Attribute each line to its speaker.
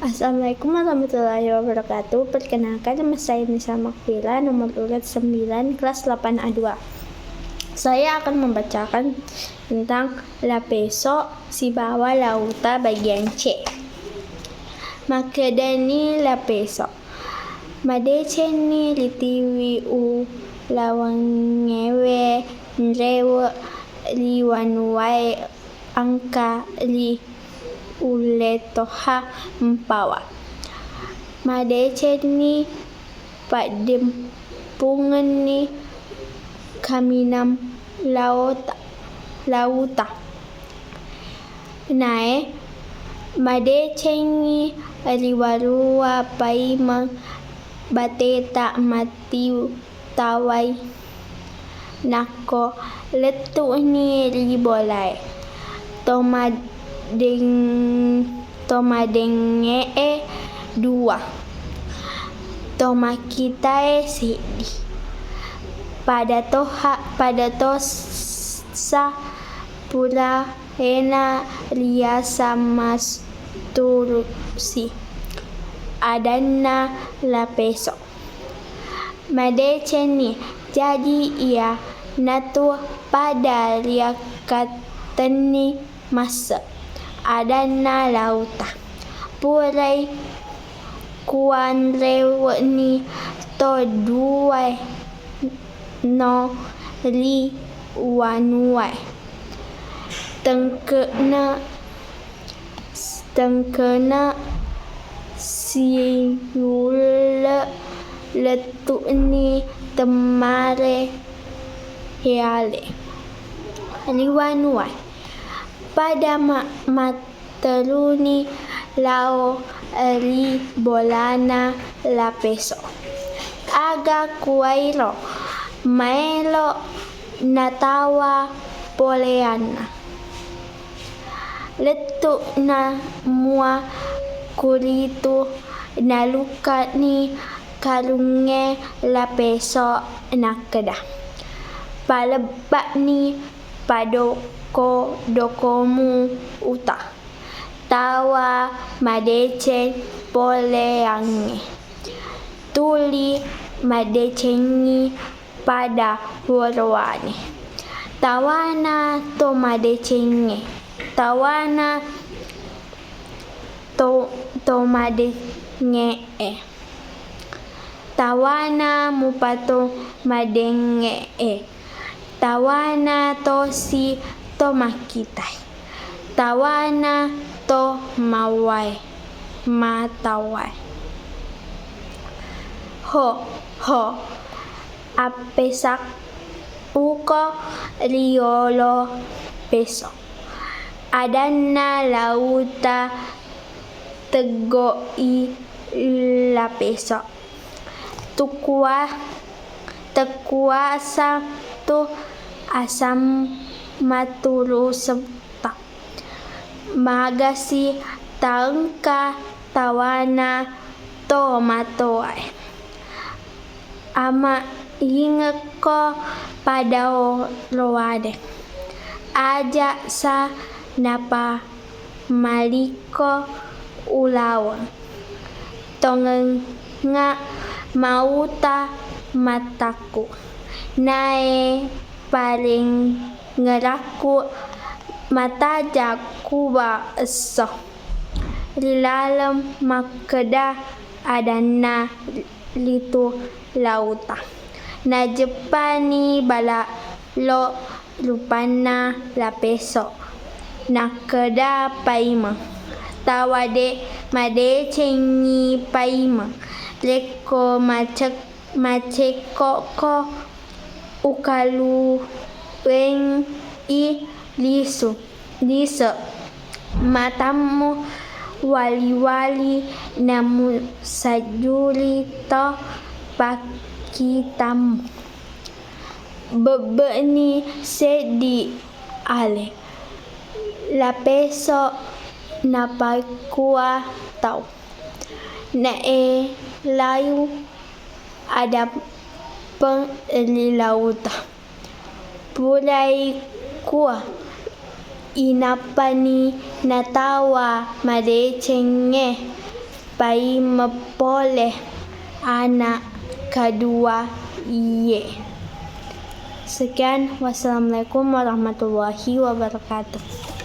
Speaker 1: Assalamualaikum warahmatullahi wabarakatuh. Perkenalkan, nama saya Nisa Makfira, nomor urut 9, kelas 8A2. Saya akan membacakan tentang Lapeso, si bawah lauta bagian C. Makadani Lapeso. Madeceni litiwi u lawangewe nrewe liwanuai angka li uletoha mpawa. Madeceni padempungan ni kaminam lauta. Nae madeceni liwarua paima bateta matiu tawai nako letu ni ribolai tomadenge dua tomakitae sedi pada tosa pula hena riasa mas turusi adana Lapeso. Madeceni jadi ia natu pada riakateni masa adana lauta purai kuan rewani to duai no li wanuai tengkena siula letu ni temare heale liwanuai pada materuni lao li bolana Lapeso aga kuairo maelo natawa poleana letu na mua kuritu naluka ni kalunge Lapeso nakeda palebak ni dokomu uta tawa madece poleange tuli madeceni pada warwane tawana to madecenge tawana to madenge tawana mupato madenge tawana to si to makitai tawana to matawai ho apesak uko riolo peso adana lauta tegoi Lapeso tekuasa tu asam maturu sebta magasi tangka tawana to matoai ama hingeko pada roade aja sa napa maliko ulawan tongenga mauta mataku nae paling ngeraku matajaku ba eso lilalam makeda adana litu lauta najepani bala lo lupana Lapeso nakeda paima tawade madeceni paima leko macekoko ukalu weng I liso matamu wali namu sajuli to pakitamu bebeni sedi ale Lapeso napakua tau nae layu ada penglilauta pulai kuah inapani natawa madecenge paimepoleh anak kedua ye. Sekian, wassalamualaikum warahmatullahi wabarakatuh.